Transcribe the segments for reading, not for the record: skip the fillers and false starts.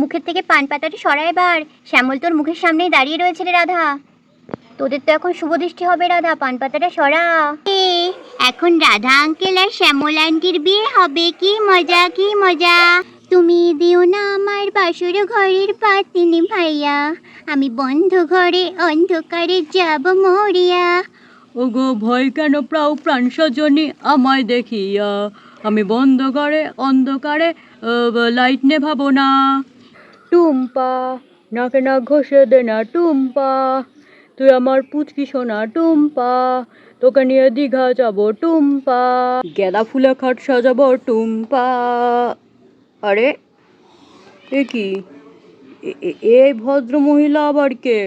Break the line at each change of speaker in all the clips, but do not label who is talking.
মুখের থেকে পান পাতাটা সরা এবার। শ্যামল তোর মুখের সামনেই দাঁড়িয়ে রয়েছে রে রাধা। তোদের তো এখন শুভ দৃষ্টি হবে রাধা, পান পাতাটা সরা। এখন রাধা আঙ্কেল আর শ্যামল আন্টির বিয়ে হবে, কি মজা কি মজা। তুমি দিও না আমার বাসর ঘরের পাতিনি ভাইয়া, আমি বন্ধ ঘরে অন্ধকারে যাব মরিয়া।
ওগো ভয় কেন প্রাও প্রাণ সজনী আমায় দেখিয়া, আমি বন্ধ ঘরে অন্ধকারে লাইট নেভাবো না। টুম্পা নাকে না ঘষে দে না টুম্পা, তুই আমার পুচকি সোনা টুম্পা, তোকে নিয়ে দীঘা যাবো টুম্পা, গেঁদা ফুলে খাট সাজাবো টুম্পা। আরে এ কি, এই ভদ্র মহিলা আবার কে?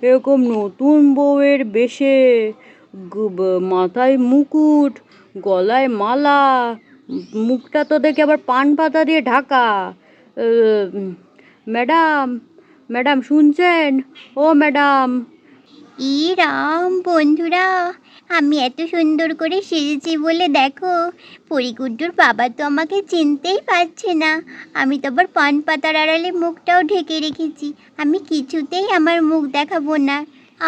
এরকম নতুন বউয়ের বেশে, মাথায় মুকুট, গলায় মালা, মুখটা তো দেখে আবার পান পাতা দিয়ে ঢাকা। ম্যাডাম ম্যাডাম শুনছেন? ও ম্যাডাম।
ই রাম বন্ধুরা, আমি এত সুন্দর করে সেজেছি বলে দেখো, পরিগুড্ডুর বাবা তো আমাকে চিনতেই পারছে না। আমি তো আবার পান পাতার আড়ালে মুখটাও ঢেকে রেখেছি। আমি কিছুতেই আমার মুখ দেখাবো না।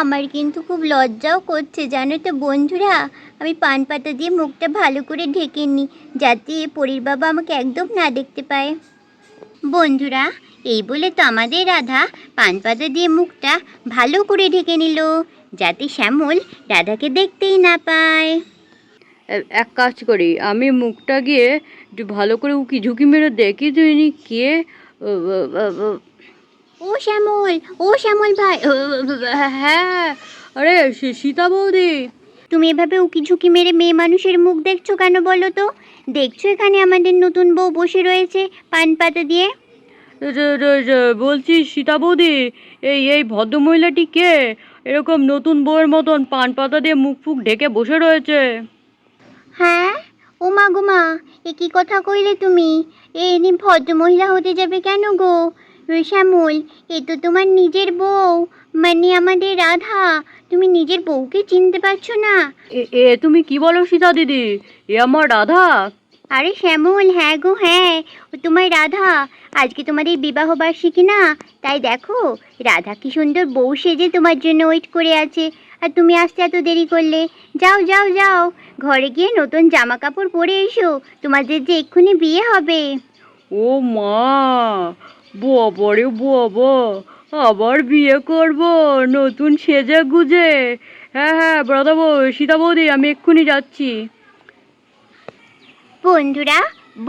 আমার কিন্তু খুব লজ্জাও করছে জানো তো বন্ধুরা। আমি পান পাতা দিয়ে মুখটা ভালো করে ঢেকে নিই, যাতে পরির বাবা আমাকে একদম না দেখতে পায়। বন্ধুরা, এই বলে তো আমাদের রাধা পান পাতা দিয়ে মুখটা ভালো করে ঢেকে নিল, যাতে শ্যামল রাধাকে দেখতেই না পায়।
এক কাজ করি, আমি মুখটা গিয়ে একটু ভালো করে উকি ঝুঁকি মেরে দেখি তুই কে।
ও শ্যামল, ও শ্যামল ভাই।
হ্যাঁ, আরে সীতা বৌদি।
তুমি এভাবে উকি ঝুঁকি মেরে মেয়ে মানুষের মুখ দেখছো কেন বলো তো? দেখছো এখানে আমাদের নতুন বউ বসে রয়েছে পান পাতা দিয়ে।
বলছি সীতা বৌদি, এই ভদ্রমহিলাটি কে? এরকম নতুন বউয়ের মতন পান পাতা দিয়ে মুখ ফুক ঢেকে বসে রয়েছে।
হ্যাঁ, ও মা গো মা, এ কি কথা কইলে তুমি? এ ভদ্র মহিলা হতে যাবে কেন গো? শ্যামল, এ তো তোমার নিজের বউ, মানে আমাদের রাধা। তুমি নিজের বউকে চিনতে পারছো না?
এ তুমি কি বলো সীতা দিদি? এ আমার রাধা।
আরে শ্যামল, হ্যাঁ গো হ্যাঁ, ও তোমার রাধা। আজকে তোমাদের বিবাহ বার্ষিকী না, তাই দেখো রাধা কি সুন্দর বউ সেজে তোমার জন্য ওয়েট করে আছে। আর তুমি আসতে এত দেরি করলে। যাও যাও যাও, ঘরে গিয়ে নতুন জামা কাপড় পরে এসো, তোমাদের যে এক্ষুনি বিয়ে হবে।
ও মা, বাবা রে বাবা, আবার বিয়ে করব নতুন সেজে গুজে? হ্যাঁ হ্যাঁ ব্রদাবো সীতা বৌদি, আমি এক্ষুনি যাচ্ছি।
বন্ধুরা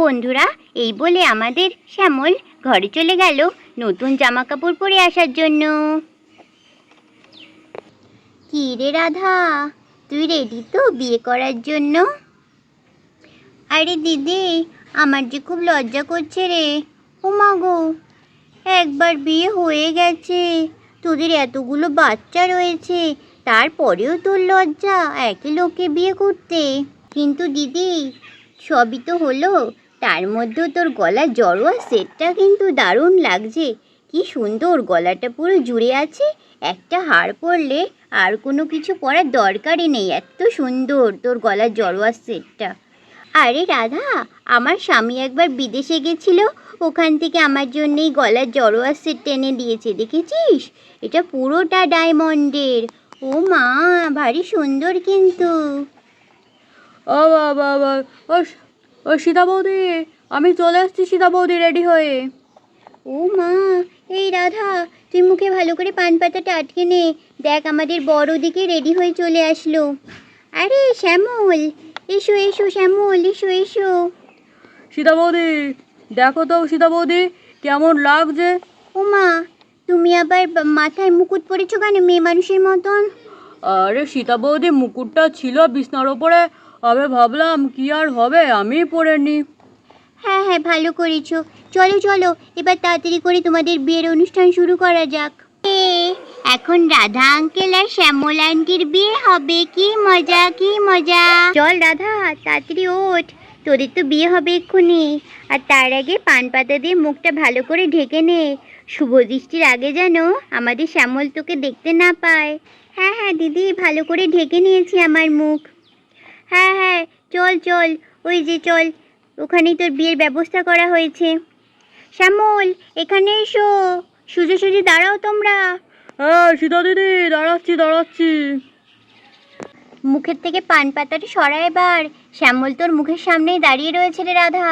বন্ধুরা, এই বলে আমাদের শ্যামল ঘরে চলে গেল নতুন জামা কাপড় পরে আসার জন্য। কি রে রাধা, তুই রেডি তো বিয়ে করার জন্য? আরে দিদি, আমার যে খুব লজ্জা করছে রে। ও মা গো, একবার বিয়ে হয়ে গেছে, তোদের এতগুলো বাচ্চা রয়েছে, তারপরেও তোর লজ্জা একই লোকে বিয়ে করতে? কিন্তু দিদি, সবই তো হলো, তার মধ্যেও তোর গলার জড়োয়া সেটটা কিন্তু দারুণ লাগছে। কি সুন্দর, গলাটা পুরো জুড়ে আছে, একটা হার পরলে আর কোনো কিছু পরার দরকারই নেই, এত সুন্দর তোর গলার জড়োয়া সেটটা। আরে রাধা, আমার স্বামী একবার বিদেশে গেছিল, ওখান থেকে আমার জন্যই গলার জড়োয়া সেট টেনে দিয়েছে, দেখেছিস? এটা পুরোটা ডায়মন্ডের। ও মা, ভারী সুন্দর কিন্তু।
ও বাবা, ও সীতা বৌদি, আমি চলে আসছি সীতা বৌদি রেডি হয়ে।
ও মা, এই রাধা, তুই মুখে ভালো করে পান পাতাটা আটকে নে, দেখ আমাদের বড় দিকে রেডি হয়ে চলে আসলো। আরে শ্যামল, এসো এসো শ্যামল, এসো এসো।
সীতা বৌদি দেখো তো সীতা বৌদি, কেমন লাগছে?
ও মা, তুমি আবার মাথায় মুকুট পরেছো কেন মেয়ে মানুষের মতন?
আরে সীতা বৌদি, মুকুটটা ছিল বিছনার ওপরে, আমি ভাবলাম কি আর হবে, আমি পরে নি।
হ্যাঁ হ্যাঁ, ভালো করেছো। চলো চলো, এবার তাড়াতাড়ি করে তোমাদের বিয়ের অনুষ্ঠান শুরু করা যাক। এখন রাধা আঙ্কেল আর শ্যামল আন্টির বিয়ে হবে, কি মজা কি মজা। চল রাধা, তাড়াতাড়ি ওঠ, তোদের তো বিয়ে হবে এক্ষুনি। আর তার আগে পান পাতা দিয়ে মুখটা ভালো করে ঢেকে নে, শুভ দৃষ্টির আগে যেন আমাদের শ্যামল তোকে দেখতে না পায়। হ্যাঁ হ্যাঁ দিদি, ভালো করে ঢেকে নিয়েছি আমার মুখ। হ্যাঁ হ্যাঁ, চল চল, ওই যে চল, ওখানেই তোর বিয়ের ব্যবস্থা করা হয়েছে। শ্যামল, এখানে এসো। সোজা সোজা দাঁড়াও তোমরা।
হ্যাঁ সীতা দিদি, দাঁড়াচ্ছি।
মুখের থেকে পান পাতাটা সরা এবার। শ্যামল তোর মুখের সামনেই দাঁড়িয়ে রয়েছে রে রাধা।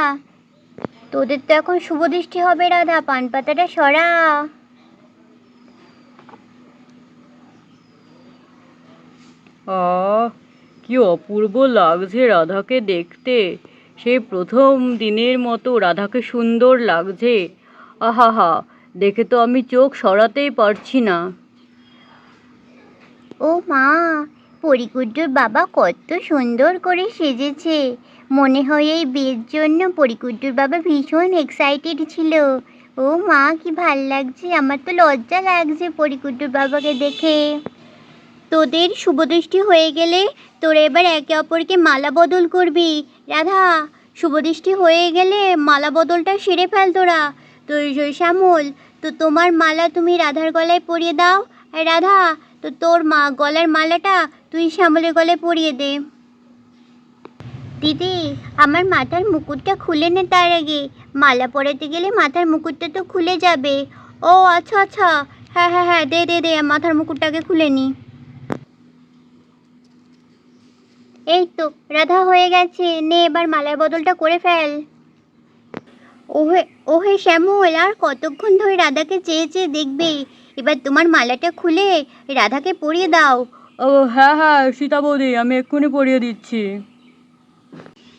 তোদের তো এখন শুভ দৃষ্টি হবে রাধা, পান পাতাটা সরা।
কি অপূর্ব লাগছে রাধাকে দেখতে। সেই প্রথম দিনের মতো রাধাকে সুন্দর লাগছে। আহাহা, দেখে তো আমি চোখ সরাতেই পারছি না।
ও মা, পরিকুড্ডুর বাবা কত সুন্দর করে সেজেছে। মনে হয় এই বিয়ের জন্য পরিকুড্ডুর বাবা ভীষণ এক্সাইটেড ছিল। ও মা, কি ভাল লাগছে, আমার তো লজ্জা লাগছে পরিকুড্ডুর বাবাকে দেখে। তোদের শুভদৃষ্টি হয়ে গেলে তোরা এবার একে অপরকে মালা বদল করবি। রাধা, শুভদৃষ্টি হয়ে গেলে মালা বদলটা সেরে ফেল তোরা। তো শ্যামল, তো তোমার মালা তুমি রাধার গলায় পরিয়ে দাও। আর রাধা, তো তোর গলার মালাটা তুই শ্যামলের গলায় পরিয়ে দে। দিদি, আমার মাথার মুকুটটা খুলে নে তার আগে। মালা পরাতে গেলে মাথার মুকুটটা তো খুলে যাবে। ও আচ্ছা আচ্ছা, হ্যাঁ, দে মাথার মুকুটটাকে খুলে নি। এই তো রাধা, হয়ে গেছে, নে এবার মালার বদলটা করে ফেল। ওহে শ্যামল, আর কতক্ষণ ধরে রাধাকে চেয়ে চেয়ে দেখবে। এবার তোমার মালাটা খুলে রাধাকে পরিয়ে দাও।
ও হ্যাঁ সীতা বৌদি, আমি এক্ষুনি পরিয়ে দিচ্ছি।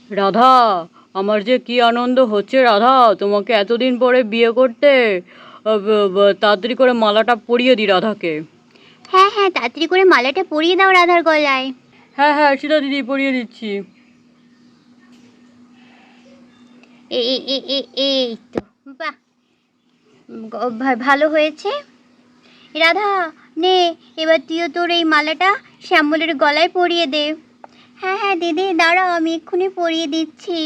রাধা, আমার যে কি আনন্দ হচ্ছে রাধা, তোমাকে এতদিন পরে বিয়ে করতে। তাড়াতাড়ি করে মালাটা পরিয়ে দিই রাধাকে।
হ্যাঁ, তাড়াতাড়ি করে মালাটা পরিয়ে দাও রাধার গলায়।
হ্যাঁ সীতা দিদি, পরিয়ে দিচ্ছি।
এই তো, বাহ, ভালো হয়েছে। রাধা, নে এবার তুইও তোর এই মালাটা শ্যামলের গলায় পরিয়ে দে। হ্যাঁ দিদি, দাঁড়াও, আমি এক্ষুনি পরিয়ে দিচ্ছি।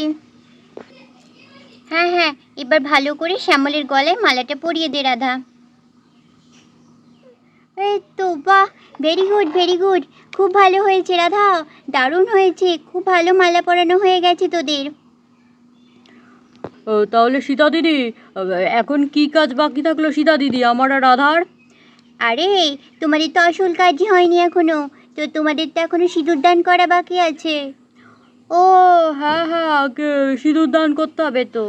হ্যাঁ, এবার ভালো করে শ্যামলের গলায় মালাটা পরিয়ে দে রাধা। এই তো, বাহ, ভেরি গুড, খুব ভালো হয়েছে রাধা, দারুণ হয়েছে, খুব ভালো মালা পরানো হয়ে গেছে তোদের।
তাহলে সীতা দিদি, এখন কি কাজ বাকি থাকলো সীতা দিদি আমার আর রাধার?
আরে, তোমাদের তো আসল কাজই হয়নি এখনো, তো তোমাদের তো এখনো সিঁদুর দান করা বাকি আছে।
ও হ্যাঁ, সিঁদুর দান করতে হবে তো।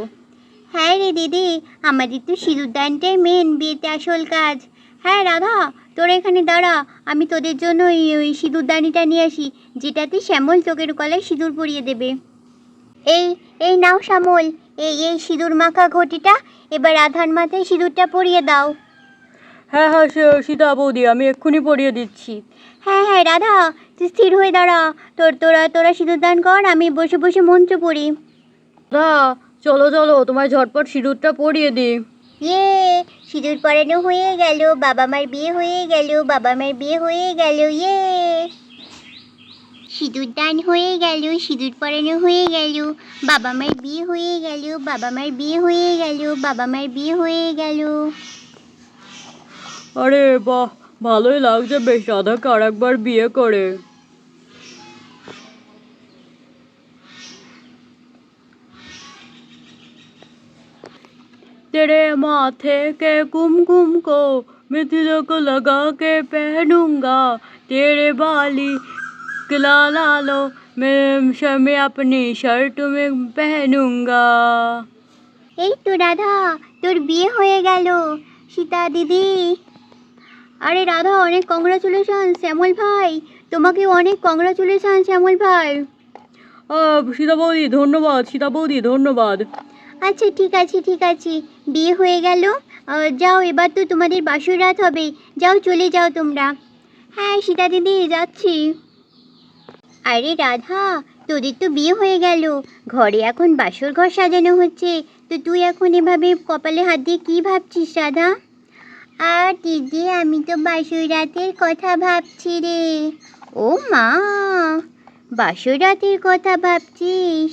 হ্যাঁ রে দিদি, আমাদের তো সিঁদুর দানটাই মেন বিয়েতে আসল কাজ। হ্যাঁ রাধা, তোরা এখানে দাঁড়া, আমি তোদের জন্য ওই সিঁদুর দানিটা নিয়ে আসি, যেটাতে শ্যামল চোখের গলায় সিঁদুর পরিয়ে দেবে। এই নাও শ্যামল, এই সিঁদুর মাখা ঘটিটা, এবার রাধার মাথায় সিঁদুরটা পরিয়ে দাও।
হ্যাঁ সীতা বৌদি, আমি এক্ষুনি পরিয়ে দিচ্ছি।
হ্যাঁ রাধা, তুই স্থির হয়ে দাঁড়া, তোরা সিঁদুর দান কর, আমি বসে বসে মন্ত্র পড়ি।
দাদা, চলো তোমায় ঝটপট সিঁদুরটা পরিয়ে দিই।
সিঁদুর পরানো হয়ে গেল, বাবা মার বিয়ে হয়ে গেল, সিঁদুর দান হয়ে গেল, সিঁদুর পরানো হয়ে গেল, বাবা মার বিয়ে হয়ে গেল।
আরে বাহ, ভালোই লাগছে বেশ রাধাকে আর একবার বিয়ে করে। तेरे माथे के कुमकुम को मैं तिलक लगा के पहनूंगा, तेरे बाली ला लो मैं अपनी शर्ट में पहनूंगा।
এই তো রাধা, তোর বিয়ে হয়ে গেল সীতা দিদি। আরে রাধা, অনেক কংগ্রাচুলেশন শ্যামল ভাই, তোমাকে অনেক কংগ্রাচুলেশন শ্যামল ভাই।
সীতা বৌদি ধন্যবাদ।
আচ্ছা ঠিক আছে, বিয়ে হয়ে গেল। যাও, এবার তো তোমাদের বাসর রাত হবে, যাও চলে যাও তোমরা। হ্যাঁ সীতা দিদি, যাচ্ছি। আরে রাধা, তোদের তো বিয়ে হয়ে গেল, ঘরে এখন বাসর ঘর সাজানো হচ্ছে, তো তুই এখন এভাবে কপালে হাত দিয়ে কী ভাবছিস রাধা? আর দিদি, আমি তো বাসর রাতের কথা ভাবছি রে। ও মা, বাসর রাতের কথা ভাবছিস?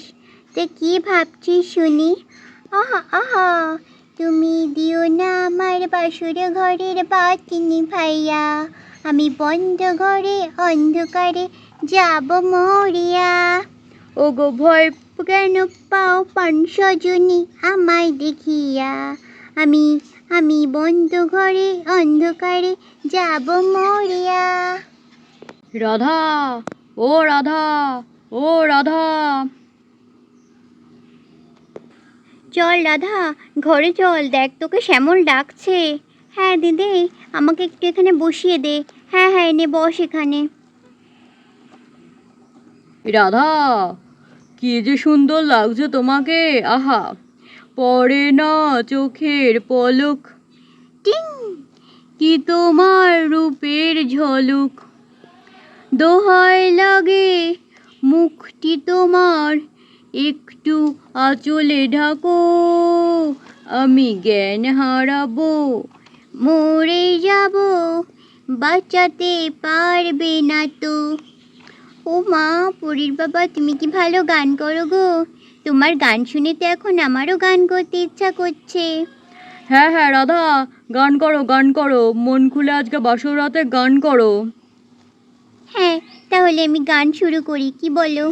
তো কি ভাবছিস শুনি? আহা, তুমি দিও না আমার বাসর ঘরের বাতি নিভাইয়া, আমি বন্ধ ঘরে অন্ধকারে যাব মরিয়া। ওগো ভয় কেন পাও পান সজনী আমায় দেখিয়া, আমি আমি বন্ধ ঘরে অন্ধকারে যাব মরিয়া।
রাধা, ও রাধা, ও রাধা।
চল রাধা, ঘরে চল, দেখ তোকে শ্যামল ডাকছে। হ্যাঁ দিদি, আমাকে একটু এখানে বসিয়ে দে। হ্যাঁ হ্যাঁ, এনে বস এখানে।
রাধা, কি যে সুন্দর লাগছে তোমাকে, আহা, পড়ে না চোখের পলক,
টিং।
কি তোমার রূপের ঝলক, দোহাই লাগে মুখটি তোমার, একটু আঁচলে ঢাকো, আমি জ্ঞান হারাবো।
মরে যাব, বাঁচাতে পারবে না তো। ও মা, পরীর বাবা, তুমি কি ভালো গান করো গো। তোমার গান শুনে তো এখন আমারও গান করতে ইচ্ছা করছে।
হ্যাঁ হ্যাঁ রাধা, গান করো গান করো, মন খুলে আজকে বাসর রাতে গান করো।
হ্যাঁ, তাহলে আমি গান শুরু করি, কি বলো?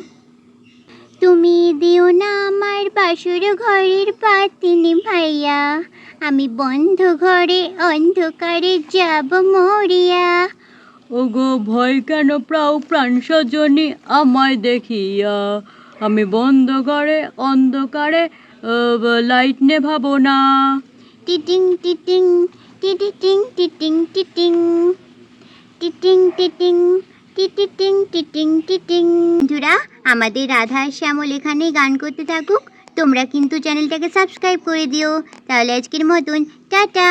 তুমি দিও না আমার বাসর ঘরের বাতি নিভাইয়া, আমি বন্ধ ঘরে অন্ধকারে যাব মরিয়া।
ওগো ভয় কেন প্রাও প্রাণ সজনী আমায় দেখিয়া, আমি বন্ধ ঘরে অন্ধকারে লাইট নেভাবো না।
টিটিং টিটিং টিটিটিং টিটিং টিটিং টিটিং টিটিং টিটিটিং টিটিং টিটিং। বন্ধুরা, আমাদের রাধা আর শ্যামল এখানেই গান করতে থাকুক, তোমরা কিন্তু চ্যানেলটাকে সাবস্ক্রাইব করে দিও। তাহলে আজকের মতন টাটা।